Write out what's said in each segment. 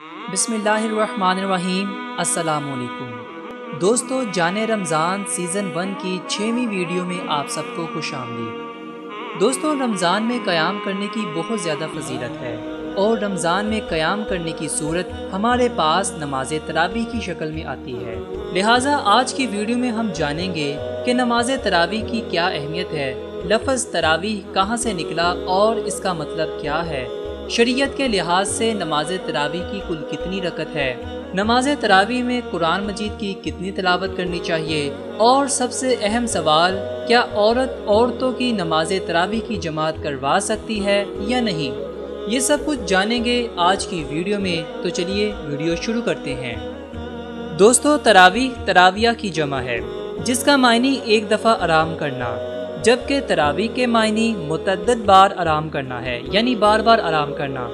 बिस्मिल्लाहिर्रहमानिर्रहीम। अस्सलाम वालेकुम दोस्तों, जाने रमज़ान सीज़न 1 की 6वीं वीडियो में आप सबको खुशामदीद। दोस्तों, रमज़ान में क़याम करने की बहुत ज़्यादा फजीलत है और रमज़ान में क़याम करने की सूरत हमारे पास नमाज तरावी की शक्ल में आती है। लिहाजा आज की वीडियो में हम जानेंगे कि नमाज तरावी की क्या अहमियत है, लफ्ज़ तरावी कहाँ से निकला और इसका मतलब क्या है, शरीयत के लिहाज से नमाज तरावी की कुल कितनी रकत है, नमाज तरावी में कुरान मजीद की कितनी तिलावत करनी चाहिए और सबसे अहम सवाल, क्या औरत औरतों की नमाज तरावी की जमात करवा सकती है या नहीं, ये सब कुछ जानेंगे आज की वीडियो में। तो चलिए वीडियो शुरू करते हैं। दोस्तों, तराविया की जमा है जिसका मायनी एक दफ़ा आराम करना, जबकि तरावी के मायनी मुतअद्दिद बार आराम करना है, यानी बार बार आराम करना।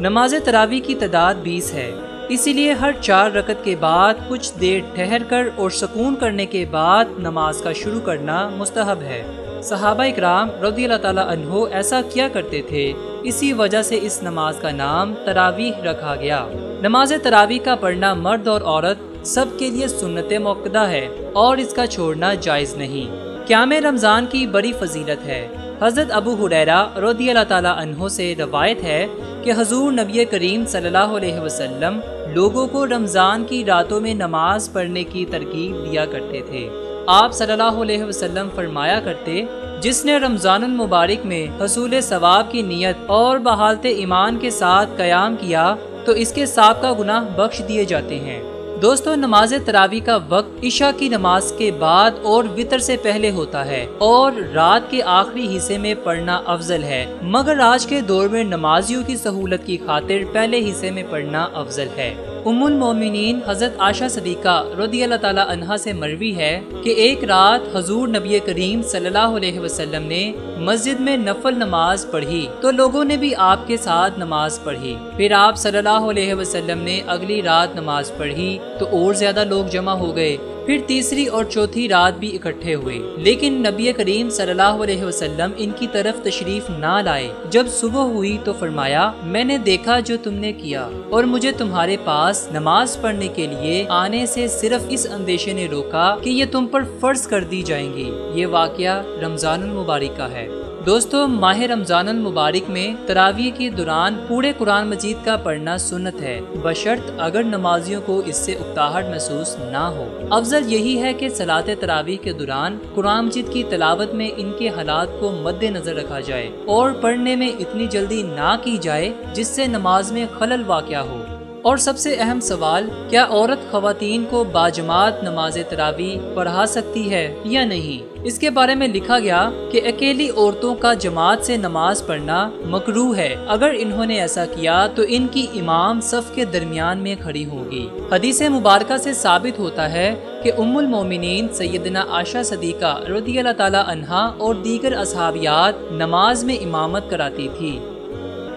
नमाज तरावी की तादाद 20 है, इसीलिए हर 4 रकत के बाद कुछ देर ठहर कर और सुकून करने के बाद नमाज का शुरू करना मुस्तहब है। सहाबा इकराम रज़ियल्लाहु ताला अन्हो ऐसा किया करते थे, इसी वजह से इस नमाज का नाम तरावीह रखा गया। नमाज तरावी का पढ़ना मर्द और औरत सब के लिए सुन्नत मुअक्कदा है और इसका छोड़ना जायज़ नहीं। क़याम रमज़ान की बड़ी फजीलत है। हज़रत अबू हुरैरा रज़ियल्लाहु ताला अन्हो से रवायत है कि हुज़ूर नबी करीम सल्लल्लाहु अलैहि वसल्लम लोगों को रमज़ान की रातों में नमाज पढ़ने की तरकीब दिया करते थे। आप सल्लल्लाहु अलैहि वसल्लम फरमाया करते, जिसने रमज़ानुल मुबारक में हसूल सवाब की नियत और बहालत ईमान के साथ क़याम किया तो इसके साब का गुनाह बख्श दिए जाते हैं। दोस्तों, नमाज तरावी का वक्त इशा की नमाज के बाद और वितर से पहले होता है और रात के आखिरी हिस्से में पढ़ना अफजल है, मगर आज के दौर में नमाजियों की सहूलत की खातिर पहले हिस्से में पढ़ना अफजल है। उम्मुल मोमिनीन हज़रत आयशा सिद्दीक़ा रज़ियल्लाहु ताला अन्हा से मरवी है कि एक रात हुज़ूर नबी करीम सल्लल्लाहु अलैहि वसल्लम ने मस्जिद में नफल नमाज पढ़ी तो लोगों ने भी आपके साथ नमाज पढ़ी। फिर आप सल्लल्लाहु अलैहि वसल्लम ने अगली रात नमाज पढ़ी तो और ज्यादा लोग जमा हो गए। फिर तीसरी और चौथी रात भी इकट्ठे हुए, लेकिन नबी करीम सल्लल्लाहु अलैहि वसल्लम इनकी तरफ तशरीफ ना लाए। जब सुबह हुई तो फरमाया, मैंने देखा जो तुमने किया और मुझे तुम्हारे पास नमाज पढ़ने के लिए आने से सिर्फ इस अंदेशे ने रोका कि ये तुम पर फर्ज कर दी जाएंगी। ये वाकया रमज़ानुल मुबारक का है। दोस्तों, माह रमज़ानुल मुबारक में तरावी के दौरान पूरे कुरान मजीद का पढ़ना सुन्नत है, बशर्त अगर नमाजियों को इससे उकताहट महसूस ना हो। अफजल यही है कि सलात तरावी के दौरान कुरान मजीद की तिलावत में इनके हालात को मद्देनजर रखा जाए और पढ़ने में इतनी जल्दी ना की जाए जिससे नमाज में खलल वाक़या हो। और सबसे अहम सवाल, क्या औरत ख़वातीन को बाजमात नमाज तरावी पढ़ा सकती है या नहीं? इसके बारे में लिखा गया कि अकेली औरतों का जमात से नमाज पढ़ना मकरूह है। अगर इन्होंने ऐसा किया तो इनकी इमाम सफ के दरमियान में खड़ी होगी। हदीस मुबारका से साबित होता है कि उम्मुल मोमिनीन सैयदना आयशा सिद्दीक़ा रज़ियल्लाहु ताला अन्हा और दीगर असहाबियात नमाज में इमामत कराती थी।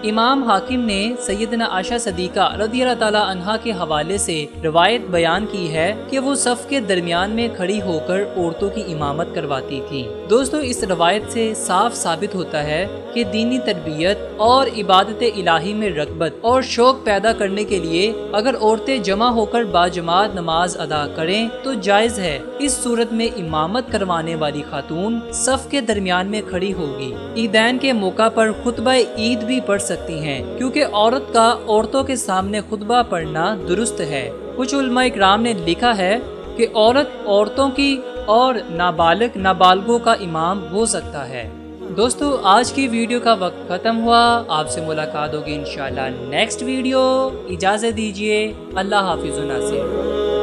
इमाम हाकिम ने सैयदना आयशा सिद्दीक़ा रज़ियल्लाहु ताला अन्हा के हवाले से रवायत बयान की है कि वो सफ़ के दरमियान में खड़ी होकर औरतों की इमामत करवाती थी। दोस्तों, इस रवायत से साफ साबित होता है कि दीनी तरबियत और इबादत इलाही में रग़बत और शौक पैदा करने के लिए अगर औरतें जमा होकर बाजमात नमाज अदा करें तो जायज़ है। इस सूरत में इमामत करवाने वाली खातून सफ़ के दरमियान में खड़ी होगी। ईदैन के मौका पर खुतबा ईद भी पढ़ सकती हैं, क्योंकि औरत का औरतों के सामने खुतबा पढ़ना दुरुस्त है। कुछ उलमा इकराम ने लिखा है कि औरत औरतों की और नाबालिग नाबालगों का इमाम हो सकता है। दोस्तों, आज की वीडियो का वक्त खत्म हुआ। आपसे मुलाकात होगी इंशाल्लाह नेक्स्ट वीडियो। इजाज़त दीजिए। अल्लाह हाफिज़ नासिर।